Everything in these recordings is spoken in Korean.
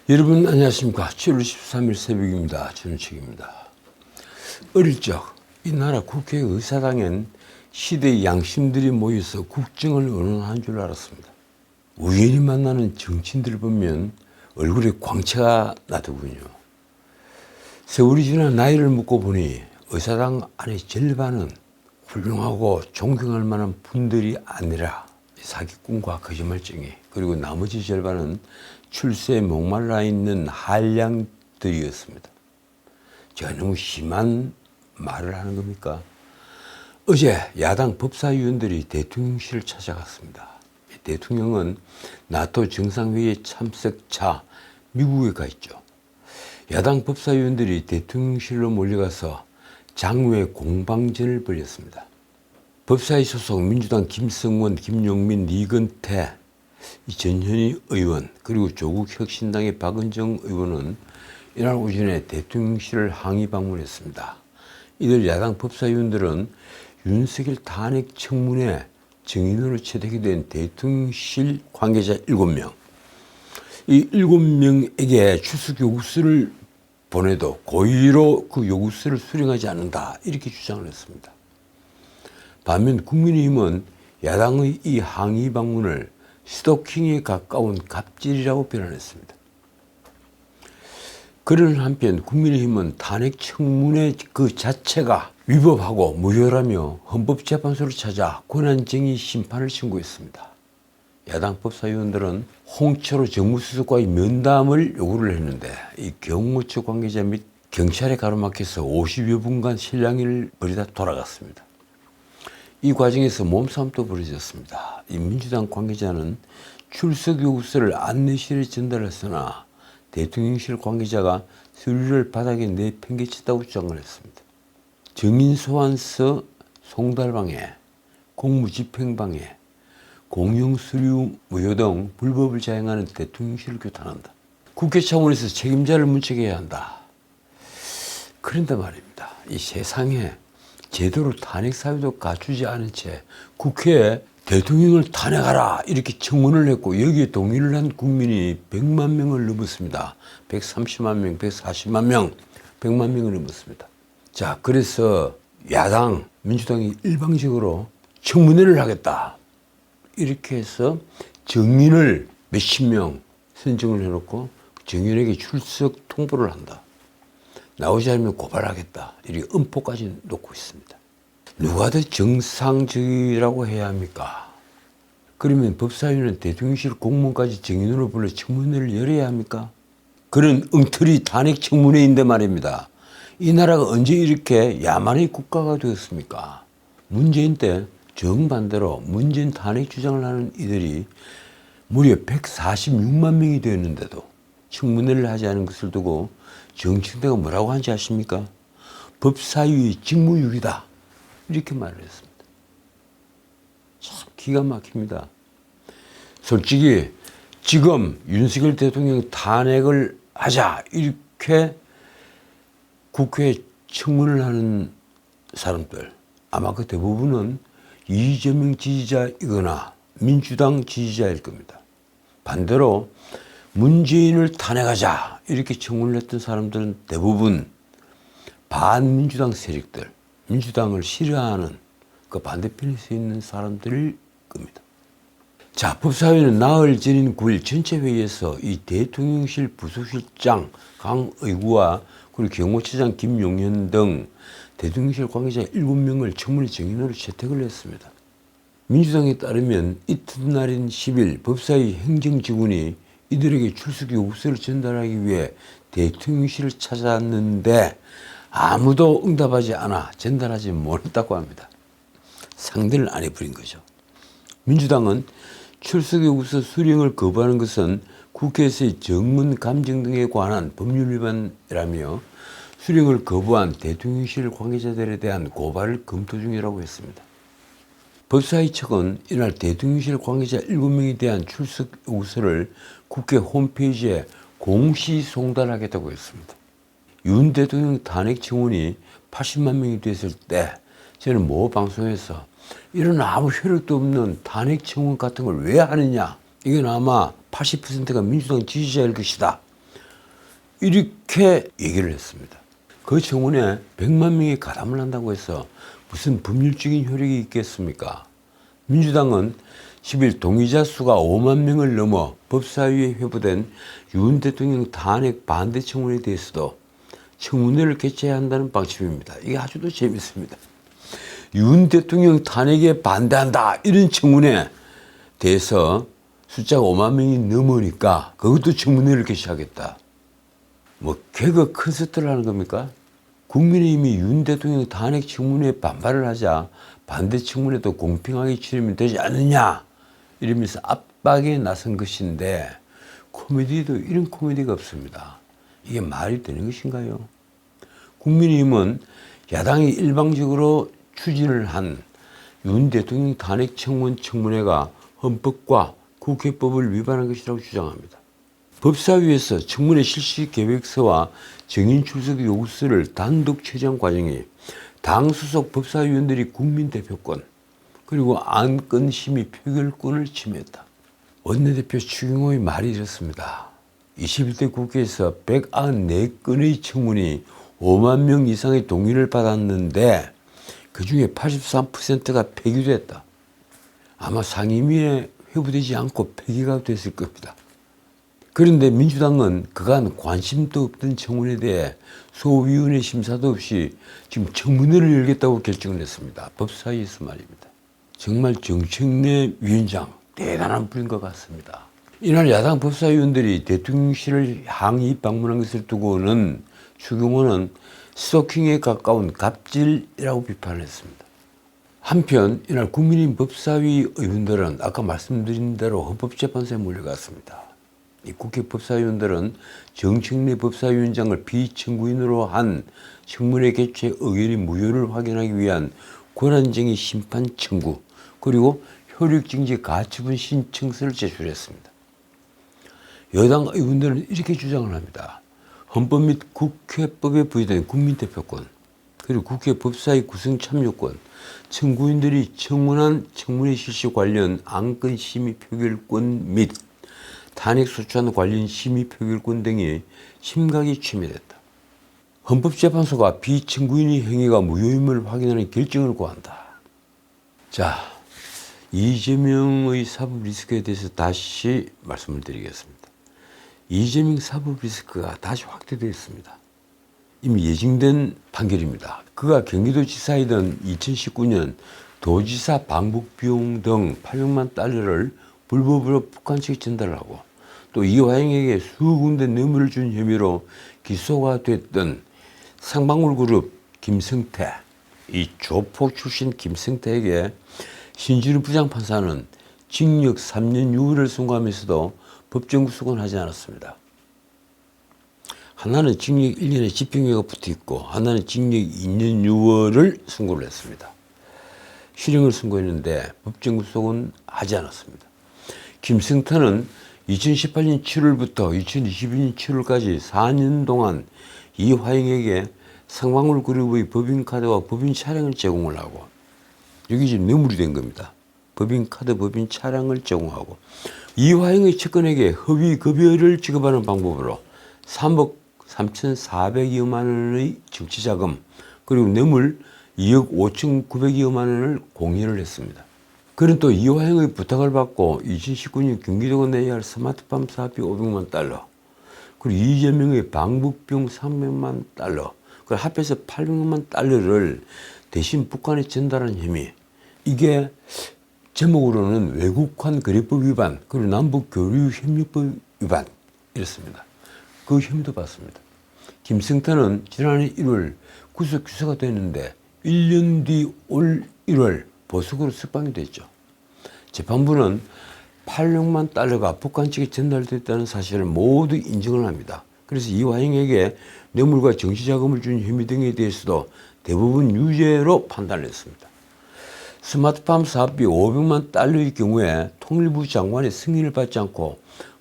여러분 안녕하십니까. 7월 13일 새벽입니다. 전우책입니다. 어릴 적 이 나라 국회 의사당엔 시대의 양심들이 모여서 국정을 의논한 줄 알았습니다. 우연히 만나는 정치인들을 보면 얼굴에 광채가 나더군요. 세월이 지나 나이를 묻고 보니 의사당 안의 절반은 훌륭하고 존경할 만한 분들이 아니라 사기꾼과 거짓말쟁이, 그리고 나머지 절반은 출세에 목말라 있는 한량들이었습니다. 제가 너무 심한 말을 하는 겁니까? 어제 야당 법사위원들이 대통령실을 찾아갔습니다. 대통령은 나토 정상회의에 참석차 미국에 가 있죠. 야당 법사위원들이 대통령실로 몰려가서 장외 공방전을 벌였습니다. 법사위 소속 민주당 김성원, 김용민, 이건태, 전현희 의원, 그리고 조국 혁신당의 박은정 의원은 이날 오전에 대통령실을 항의 방문했습니다. 이들 야당 법사위원들은 윤석열 탄핵 청문회 증인으로 채택이 된 대통령실 관계자 7명, 이 7명에게 출석 요구서를 보내도 고의로 그 요구서를 수령하지 않는다, 이렇게 주장을 했습니다. 반면 국민의힘은 야당의 이 항의 방문을 스토킹에 가까운 갑질이라고 표현했습니다. 그런 한편 국민의힘은 탄핵 청문회 그 자체가 위법하고 무효라며 헌법재판소를 찾아 권한쟁의 심판을 신고했습니다. 야당 법사위원들은 홍철호 정무수석과의 면담을 요구를 했는데 이 경호처 관계자 및 경찰에 가로막혀서 50여 분간 실랑이를 벌이다 돌아갔습니다. 이 과정에서 몸싸움도 벌어졌습니다. 이 민주당 관계자는 출석 요구서를 안내실에 전달했으나 대통령실 관계자가 서류를 바닥에 내팽개쳤다고 주장을 했습니다. 증인 소환서 송달방해, 공무집행방해, 공용서류 무효 등 불법을 자행하는 대통령실을 규탄한다. 국회 차원에서 책임자를 문책해야 한다. 그런데 말입니다. 이 세상에 제대로 탄핵 사유도 갖추지 않은 채 국회에 대통령을 탄핵하라 이렇게 청문을 했고 여기에 동의를 한 국민이 100만 명을 넘었습니다. 130만 명, 140만 명, 100만 명을 넘었습니다. 자, 그래서 야당, 민주당이 일방적으로 청문회를 하겠다, 이렇게 해서 증인을 몇십 명 선정을 해놓고 증인에게 출석 통보를 한다. 나오지 않으면 고발하겠다, 이렇게 엄포까지 놓고 있습니다. 누가 더 정상적이라고 해야 합니까? 그러면 법사위는 대통령실 공무원까지 증인으로 불러 청문회를 열어야 합니까? 그런 엉터리 탄핵 청문회인데 말입니다. 이 나라가 언제 이렇게 야만의 국가가 되었습니까? 문재인 때 정반대로 문재인 탄핵 주장을 하는 이들이 무려 146만 명이 되었는데도 청문회를 하지 않은 것을 두고 정치인들가 뭐라고 하는지 아십니까? 법사위의 직무유기다, 이렇게 말을 했습니다. 참 기가 막힙니다. 솔직히 지금 윤석열 대통령 탄핵을 하자 이렇게 국회에 청문을 하는 사람들, 아마 그 대부분은 이재명 지지자이거나 민주당 지지자일 겁니다. 반대로 문재인을 탄핵하자 이렇게 청문을 했던 사람들은 대부분 반민주당 세력들, 민주당을 싫어하는 그 반대편에 서 있는 사람들일 겁니다. 자, 법사위는 나흘 전인 9일 전체 회의에서 이 대통령실 부수실장 강의구와 그리고 경호처장 김용현 등 대통령실 관계자 7명을 청문회 증인으로 채택을 했습니다. 민주당에 따르면 이튿날인 10일 법사위 행정직원이 이들에게 출석 요구서를 전달하기 위해 대통령실을 찾았는데 아무도 응답하지 않아 전달하지 못했다고 합니다. 상대를 안 해버린 거죠. 민주당은 출석 요구서 수령을 거부하는 것은 국회에서의 정문 감정 등에 관한 법률 위반이라며 수령을 거부한 대통령실 관계자들에 대한 고발을 검토 중이라고 했습니다. 법사위 측은 이날 대통령실 관계자 7명에 대한 출석 요구서를 국회 홈페이지에 공시 송달하겠다고 했습니다. 윤 대통령 탄핵 청원이 80만 명이 됐을 때 저는 모 방송에서 이런 아무 효력도 없는 탄핵 청원 같은 걸 왜 하느냐, 이건 아마 80%가 민주당 지지자일 것이다, 이렇게 얘기를 했습니다. 그 청문회 100만 명이 가담을 한다고 해서 무슨 법률적인 효력이 있겠습니까? 민주당은 10일 동의자 수가 5만 명을 넘어 법사위에 회부된 윤 대통령 탄핵 반대 청문회에 대해서도 청문회를 개최해야 한다는 방침입니다. 이게 아주도 재밌습니다. 윤 대통령 탄핵에 반대한다 이런 청문회에 대해서 숫자가 5만 명이 넘으니까 그것도 청문회를 개최하겠다. 뭐 개그 콘서트를 하는 겁니까? 국민의힘이 윤 대통령 탄핵 청문회에 반발을 하자 반대 청문회도 공평하게 치르면 되지 않느냐 이러면서 압박에 나선 것인데 코미디도 이런 코미디가 없습니다. 이게 말이 되는 것인가요? 국민의힘은 야당이 일방적으로 추진을 한 윤 대통령 탄핵 청문회가 헌법과 국회법을 위반한 것이라고 주장합니다. 법사위에서 청문회 실시 계획서와 증인 출석 요구서를 단독 처리한 과정이 당 소속 법사위원들이 국민 대표권 그리고 안건 심의 표결권을 침해했다. 원내대표 추경호의 말이 이렇습니다. 21대 국회에서 194건의 청문이 5만 명 이상의 동의를 받았는데 그중에 83%가 폐기됐다. 아마 상임위에 회부되지 않고 폐기가 됐을 겁니다. 그런데 민주당은 그간 관심도 없던 청문회에 대해 소위원회 심사도 없이 지금 청문회를 열겠다고 결정을 했습니다. 법사위에서 말입니다. 정말 정청래 위원장 대단한 분인 것 같습니다. 이날 야당 법사위원들이 대통령실을 항의 방문한 것을 두고는 추경호는 스토킹에 가까운 갑질이라고 비판을 했습니다. 한편 이날 국민의힘 법사위 의원들은 아까 말씀드린 대로 헌법재판소에 몰려갔습니다. 이 국회 법사위원들은 정청래 법사위원장을 비청구인으로 한 청문회 개최 의결의 무효를 확인하기 위한 권한쟁의 심판 청구 그리고 효력정지 가처분 신청서를 제출했습니다. 여당 의원들은 이렇게 주장을 합니다. 헌법 및 국회법에 부여된 국민대표권 그리고 국회 법사위 구성 참여권, 청구인들이 청문한 청문회 실시 관련 안건 심의 표결권 및 탄핵소추안 관련 심의 표결권 등이 심각히 침해됐다. 헌법재판소가 비청구인의 행위가 무효임을 확인하는 결정을 고한다. 자, 이재명의 사법 리스크에 대해서 다시 말씀을 드리겠습니다. 이재명 사법 리스크가 다시 확대되었습니다. 이미 예정된 판결입니다. 그가 경기도지사이던 2019년 도지사 방북 비용 등 800만 달러를 불법으로 북한 측에 전달을 하고 또 이화영에게 수억 군데 뇌물을 준 혐의로 기소가 됐던 상방울그룹 김성태, 이 조폭 출신 김성태에게 신진우 부장판사는 징역 3년 6월을 선고하면서도 법정 구속은 하지 않았습니다. 하나는 징역 1년에 집행유예가 붙어있고 하나는 징역 2년 6월을 선고를 했습니다. 실형을 선고했는데 법정 구속은 하지 않았습니다. 김성태는 2018년 7월부터 2022년 7월까지 4년 동안 이화영에게 상방울그룹의 법인카드와 법인 차량을 제공을 하고 여기 지금 뇌물이 된 겁니다. 법인카드, 법인 차량을 제공하고 이화영의 측근에게 허위 급여를 지급하는 방법으로 3억 3,400여만 원의 정치자금 그리고 뇌물 2억 5,900여만 원을 공여를 했습니다. 그는 또 이화영의 부탁을 받고 2019년 경기도가 내야 할 스마트팜 사업비 500만 달러 그리고 이재명의 방북비용 300만 달러 그리고 합해서 800만 달러를 대신 북한에 전달한 혐의 이게 제목으로는 외국환 거래법 위반 그리고 남북교류협력법 위반 이렇습니다. 그 혐의도 받습니다. 김성태는 지난해 1월 구속 기소가 됐는데 1년 뒤 올 1월 보석으로 석방이 됐죠. 재판부는 800만 달러가 북한 측에 전달됐다는 사실을 모두 인정을 합니다. 그래서 이화영에게 뇌물과 정치자금을 준 혐의 등에 대해서도 대부분 유죄로 판단을 했습니다. 스마트팜 사업비 500만 달러의 경우에 통일부 장관의 승인을 받지 않고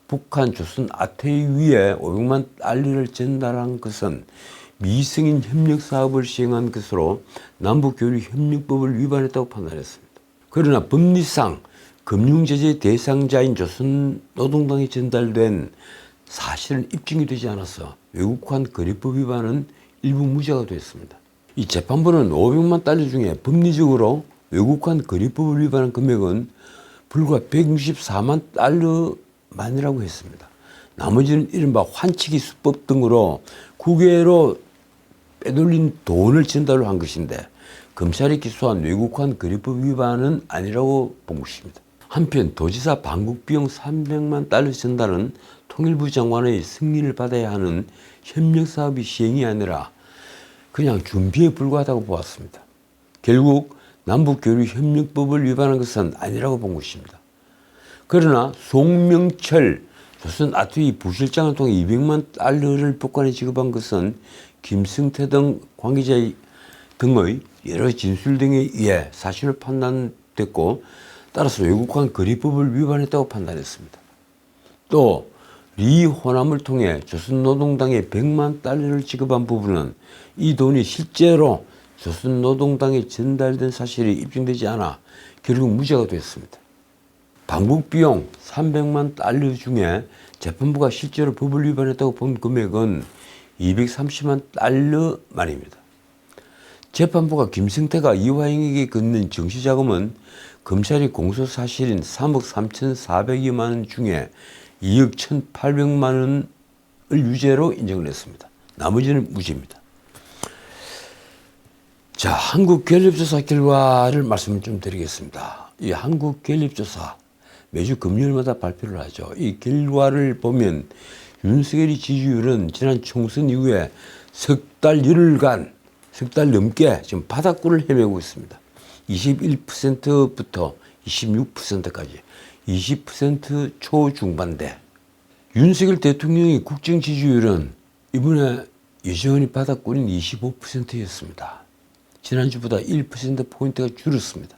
북한 조선 아태위에 500만 달러를 전달한 것은 미승인 협력 사업을 시행한 것으로 남북교류협력법을 위반했다고 판단했습니다. 그러나 법리상 금융제재 대상자인 조선노동당에 전달된 사실은 입증이 되지 않아서 외국환 거래법 위반은 일부 무죄가 됐습니다. 이 재판부는 500만 달러 중에 법리적으로 외국환 거래법을 위반한 금액은 불과 164만 달러만이라고 했습니다. 나머지는 이른바 환치기 수법 등으로 국외로 빼돌린 돈을 전달을 한 것인데 검찰이 기소한 외국환 거래법 위반은 아니라고 본 것입니다. 한편 도지사 방북 비용 300만 달러 전달은 통일부 장관의 승인을 받아야 하는 협력사업이 시행이 아니라 그냥 준비에 불과하다고 보았습니다. 결국 남북교류협력법을 위반한 것은 아니라고 본 것입니다. 그러나 송명철 조선 아트웨이 부실장을 통해 200만 달러를 북한에 지급한 것은 김승태 등 관계자 등의 여러 진술 등에 의해 사실을 판단됐고 따라서 외국환 거래법을 위반했다고 판단했습니다. 또 리호남을 통해 조선노동당에 100만 달러를 지급한 부분은 이 돈이 실제로 조선노동당에 전달된 사실이 입증되지 않아 결국 무죄가 됐습니다. 방북비용 300만 달러 중에 재판부가 실제로 법을 위반했다고 본 금액은 230만 달러만입니다. 재판부가 김승태가 이화영에게 걷는 정시자금은 검찰이 공소사실인 3억 3,400여만 원 중에 2억 1,800만 원을 유죄로 인정을 했습니다. 나머지는 무죄입니다. 자, 한국갤럽조사 결과를 말씀을 좀 드리겠습니다. 이 한국갤럽조사 매주 금요일마다 발표를 하죠. 이 결과를 보면 윤석열의 지지율은 지난 총선 이후에 석 달 열흘간, 석 달 넘게 지금 바닥권을 헤매고 있습니다. 21%부터 26%까지 20% 초중반대. 윤석열 대통령의 국정 지지율은 이번에 여전히 바닥권인 25%였습니다. 지난주보다 1%포인트가 줄었습니다.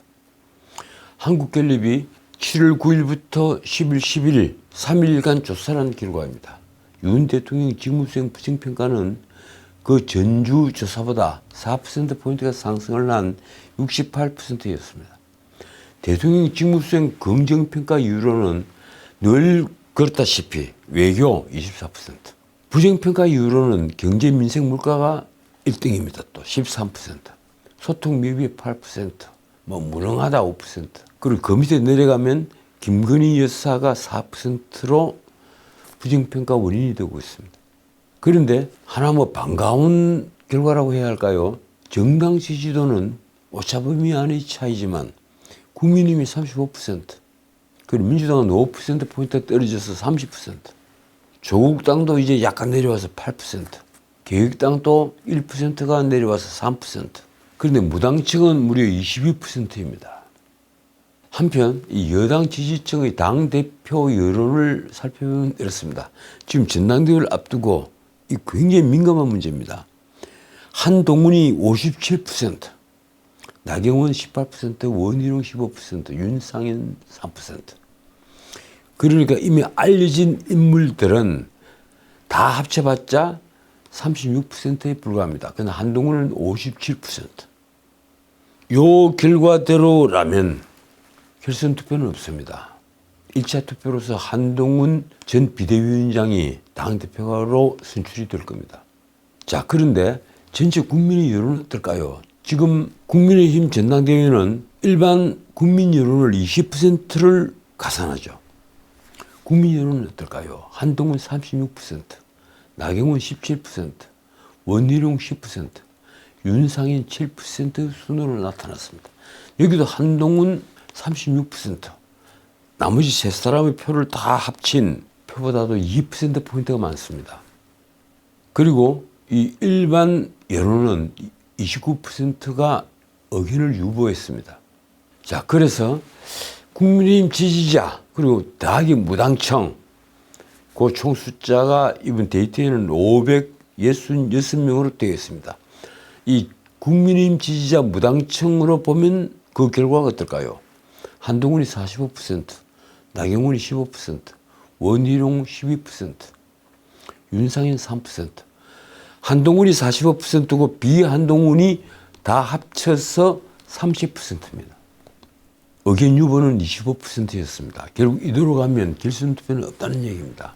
한국갤럽이 7월 9일부터 10일, 11일 3일간 조사를 한 결과입니다. 윤 대통령 직무수행 부정평가는 그 전주 조사보다 4%포인트가 상승을 한 68%였습니다. 대통령 직무수행 긍정평가 이후로는 늘 그렇다시피 외교 24%, 부정평가 이후로는 경제 민생 물가가 1등입니다. 또 13%, 소통 미흡이 8%, 무능하다 5%, 그리고 그 밑에 내려가면 김건희 여사가 4%로 부정평가 원인이 되고 있습니다. 그런데 하나 반가운 결과라고 해야 할까요? 정당 지지도는 오차범위 안의 차이지만 국민의힘이 35%, 그리고 민주당은 5%포인트 떨어져서 30%, 조국당도 이제 약간 내려와서 8%, 개혁당도 1%가 내려와서 3%, 그런데 무당 측은 무려 22%입니다. 한편 이 여당 지지층의 당대표 여론을 살펴보면 이렇습니다. 지금 전당대회를 앞두고 이 굉장히 민감한 문제입니다. 한동훈이 57%, 나경원 18%, 원희룡 15%, 윤상현 3%. 그러니까 이미 알려진 인물들은 다 합쳐봤자 36%에 불과합니다. 그런데 한동훈은 57%. 요 결과대로라면 결선 투표는 없습니다. 1차 투표로서 한동훈 전 비대위원장이 당대표로 선출이 될 겁니다. 자, 그런데 전체 국민의 여론은 어떨까요? 지금 국민의힘 전당대회는 일반 국민 여론을 20%를 가산하죠. 국민 여론은 어떨까요? 한동훈 36%, 나경원 17%, 원희룡 10%, 윤상현 7% 순으로 나타났습니다. 여기도 한동훈 36%, 나머지 세 사람의 표를 다 합친 표보다도 2%포인트가 많습니다. 그리고 이 일반 여론은 29%가 의견을 유보했습니다. 자, 그래서 국민의힘 지지자 그리고 더하기 무당청 그 총 숫자가 이번 데이터에는 566명으로 되어 있습니다. 이 국민의힘 지지자 무당청으로 보면 그 결과가 어떨까요? 한동훈이 45%, 나경원이 15%, 원희룡 12%, 윤상현 3%, 한동훈이 45%고 비한동훈이 다 합쳐서 30%입니다. 의견 유보는 25%였습니다. 결국 이대로 가면 결선 투표는 없다는 얘기입니다.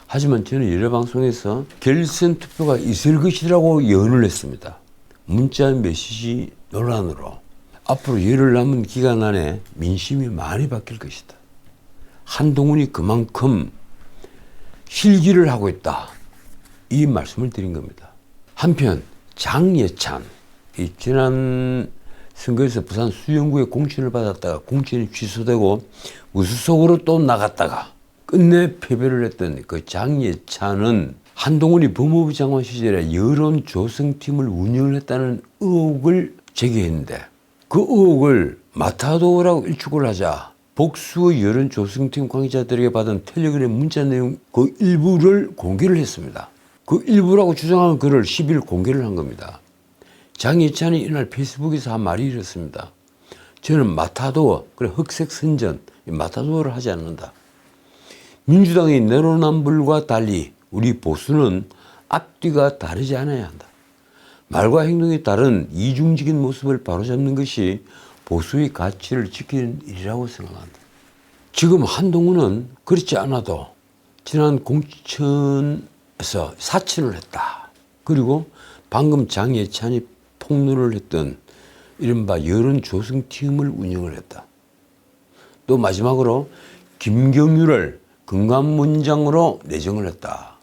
하지만 저는 여러 방송에서 결선 투표가 있을 것이라고 예언을 했습니다. 문자 메시지 논란으로 앞으로 열흘 남은 기간 안에 민심이 많이 바뀔 것이다. 한동훈이 그만큼 실기를 하고 있다. 이 말씀을 드린 겁니다. 한편 장예찬, 이 지난 선거에서 부산 수영구에 공천을 받았다가 공천이 취소되고 무소속으로 또 나갔다가 끝내 패배를 했던 그 장예찬은 한동훈이 법무부 장관 시절에 여론 조성팀을 운영을 했다는 의혹을 제기했는데 그 의혹을 마타도라고 일축을 하자 복수의 여론 조성팀 관계자들에게 받은 텔레그램 문자 내용 그 일부를 공개를 했습니다. 그 일부라고 주장한 글을 10일 공개를 한 겁니다. 장예찬이 이날 페이스북에서 한 말이 이렇습니다. 저는 마타도어, 그래 흑색 선전, 마타도어를 하지 않는다. 민주당의 내로남불과 달리 우리 보수는 앞뒤가 다르지 않아야 한다. 말과 행동이 다른 이중적인 모습을 바로잡는 것이 보수의 가치를 지키는 일이라고 생각한다. 지금 한동훈은 그렇지 않아도 지난 공천에서 사친을 했다. 그리고 방금 장예찬이 폭로를 했던 이른바 여론조성팀을 운영을 했다. 또 마지막으로 김경유를 금감원장으로 내정을 했다.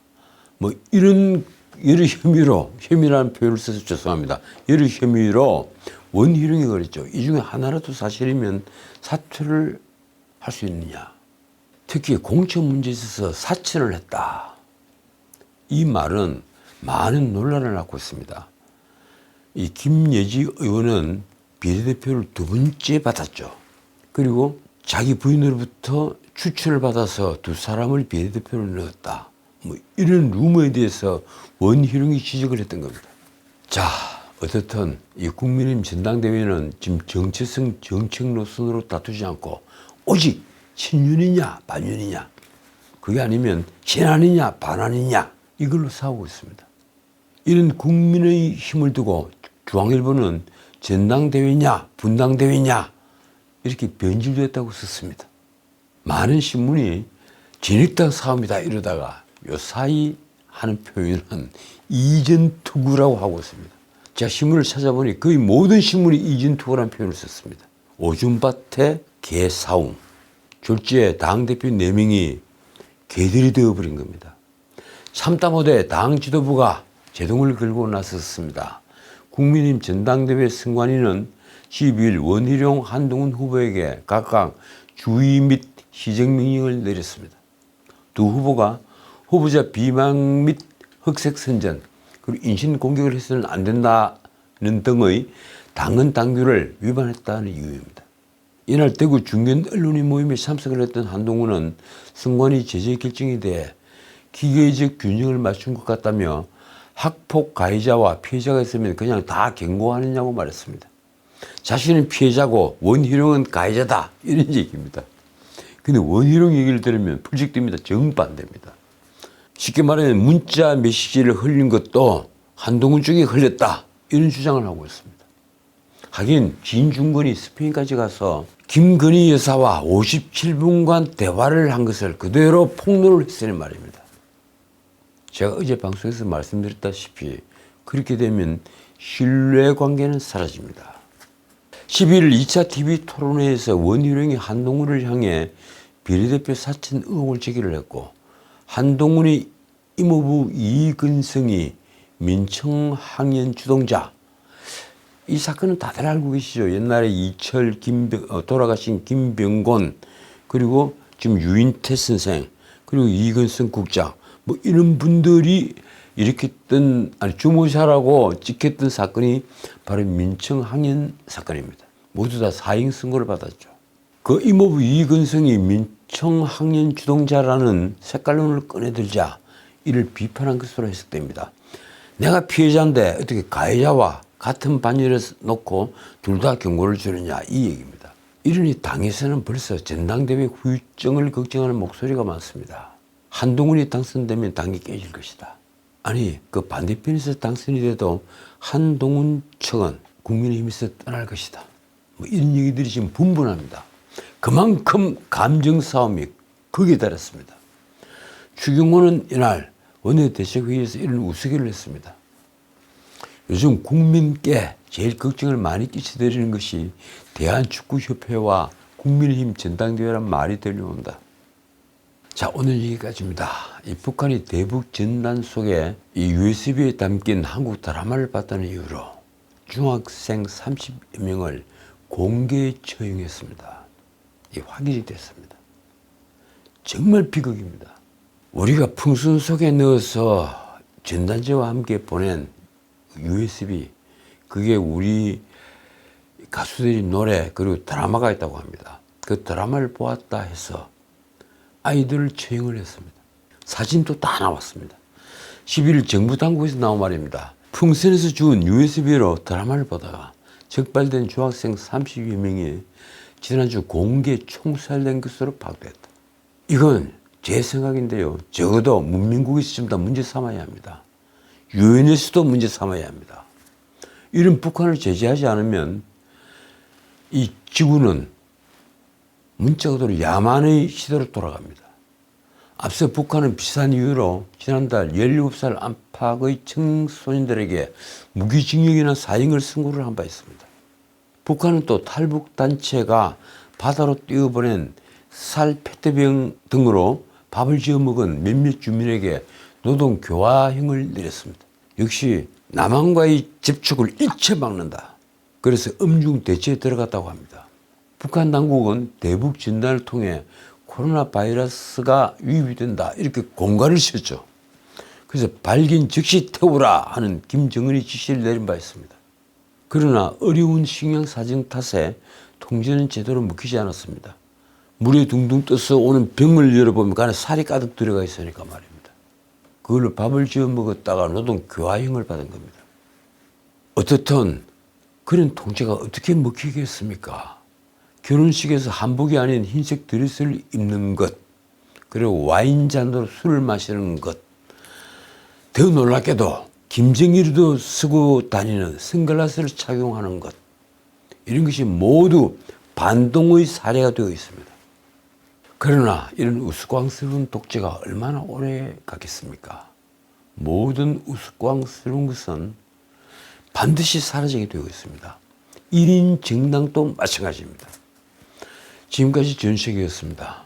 뭐 이런 여러 혐의로, 혐의라는 표현을 써서 죄송합니다. 여러 혐의로 원희룡이 그랬죠. 이 중에 하나라도 사실이면 사퇴를 할 수 있느냐. 특히 공천 문제에 있어서 사퇴를 했다. 이 말은 많은 논란을 낳고 있습니다. 이 김예지 의원은 비례대표를 2번째 받았죠. 그리고 자기 부인으로부터 추천을 받아서 2사람을 비례대표로 넣었다. 뭐 이런 루머에 대해서 원희룡이 지적을 했던 겁니다. 자, 어떻든 이 국민의힘 전당대회는 지금 정체성 정책 노선으로 다투지 않고 오직 친윤이냐 반윤이냐, 그게 아니면 친한이냐 반한이냐 이걸로 싸우고 있습니다. 이런 국민의 힘을 두고 중앙일보는 전당대회냐 분당대회냐 이렇게 변질됐다고 썼습니다. 많은 신문이 진흙탕 싸움이다 이러다가 요 사이 하는 표현은 이전투구라고 하고 있습니다. 제가 신문을 찾아보니 거의 모든 신문이 이전투구라는 표현을 썼습니다. 오줌밭에 개싸움, 졸지에 당대표 4명이 개들이 되어버린 겁니다. 참다 못해 당 지도부가 제동을 걸고 나섰습니다. 국민의힘 전당대회 선관위는 12일 원희룡, 한동훈 후보에게 각각 주의 및 시정명령을 내렸습니다. 두 후보가 후보자 비방 및 흑색 선전, 그리고 인신 공격을 해서는 안 된다는 등의 당헌 당규를 위반했다는 이유입니다. 이날 대구 중견 언론인 모임에 참석을 했던 한동훈은 선관위 제재 결정에 대해 기계적 균형을 맞춘 것 같다며 학폭 가해자와 피해자가 있으면 그냥 다 경고하느냐고 말했습니다. 자신은 피해자고 원희룡은 가해자다 이런 얘기입니다. 근데 원희룡 얘기를 들으면 풀직됩니다. 정반대입니다. 쉽게 말하면 문자 메시지를 흘린 것도 한동훈 쪽이 흘렸다 이런 주장을 하고 있습니다. 하긴 진중권이 스페인까지 가서 김건희 여사와 57분간 대화를 한 것을 그대로 폭로를 했으니 말입니다. 제가 어제 방송에서 말씀드렸다시피 그렇게 되면 신뢰관계는 사라집니다. 11일 2차 TV 토론회에서 원희룡이 한동훈을 향해 비례대표 사천 의혹을 제기를 했고 한동훈의 이모부 이근성이 민청항연 주동자, 이 사건은 다들 알고 계시죠. 옛날에 이철 돌아가신 김병곤, 그리고 지금 유인태 선생, 그리고 이근성 국장, 뭐 이런 분들이 일으켰던, 주모자라고 찍혔던 사건이 바로 민청항연 사건입니다. 모두 다 사형 선고를 받았죠. 그 이모부 이근성이 민청항연 주동자라는 색깔론을 꺼내들자 이를 비판한 것으로 해석됩니다. 내가 피해자인데 어떻게 가해자와 같은 반열에 놓고 둘 다 경고를 주느냐 이 얘기입니다. 이러니 당에서는 벌써 전당대회 후유증을 걱정하는 목소리가 많습니다. 한동훈이 당선되면 당이 깨질 것이다. 아니 그 반대편에서 당선이 돼도 한동훈 측은 국민의힘에서 떠날 것이다. 뭐 이런 얘기들이 지금 분분합니다. 그만큼 감정 싸움이 극에 달했습니다. 추경호는 이날 원내대책회의에서 이런 우스개를 했습니다. 요즘 국민께 제일 걱정을 많이 끼쳐드리는 것이 대한축구협회와 국민의힘 전당대회란 말이 들려온다. 자, 오늘 여기까지입니다. 이 북한이 대북 전단 속에 이 USB에 담긴 한국 드라마를 봤다는 이유로 중학생 30여 명을 공개 처형했습니다. 이 확인이 됐습니다. 정말 비극입니다. 우리가 풍선 속에 넣어서 전단지와 함께 보낸 USB, 그게 우리 가수들이 노래 그리고 드라마가 있다고 합니다. 그 드라마를 보았다 해서 아이들을 처형을 했습니다. 사진도 다 나왔습니다. 11일 정부 당국에서 나온 말입니다. 풍선에서 주운 USB로 드라마를 보다가 적발된 중학생 30여 명이 지난주 공개 총살된 것으로 파악됐다. 이건 제 생각인데요. 적어도 문민국에서 좀 더 문제 삼아야 합니다. 유엔에서도 문제 삼아야 합니다. 이런 북한을 제재하지 않으면 이 지구는 문자 그대로 야만의 시대로 돌아갑니다. 앞서 북한은 비슷한 이유로 지난달 17살 안팎의 청소년들에게 무기징역이나 사형을 선고를 한 바 있습니다. 북한은 또 탈북단체가 바다로 띄워보낸 살 페트병 등으로 밥을 지어 먹은 몇몇 주민에게 노동교화형을 내렸습니다. 역시 남한과의 접촉을 일체 막는다. 그래서 엄중 대처에 들어갔다고 합니다. 북한 당국은 대북 진단을 통해 코로나 바이러스가 유입이 된다 이렇게 공갈을 씌웠죠. 그래서 발견 즉시 태우라 하는 김정은이 지시를 내린 바 있습니다. 그러나 어려운 식량 사정 탓에 통제는 제대로 먹히지 않았습니다. 물에 둥둥 떠서 오는 병을 열어보면 그 안에 살이 가득 들어가 있으니까 말입니다. 그걸로 밥을 지어 먹었다가 노동 교화형을 받은 겁니다. 어떻든 그런 통제가 어떻게 먹히겠습니까? 결혼식에서 한복이 아닌 흰색 드레스를 입는 것, 그리고 와인잔으로 술을 마시는 것, 더 놀랍게도 김정일도 쓰고 다니는 선글라스를 착용하는 것, 이런 것이 모두 반동의 사례가 되어 있습니다. 그러나 이런 우스꽝스러운 독재가 얼마나 오래 가겠습니까? 모든 우스꽝스러운 것은 반드시 사라지게 되어 있습니다. 1인 정당도 마찬가지입니다. 지금까지 전sek이었습니다.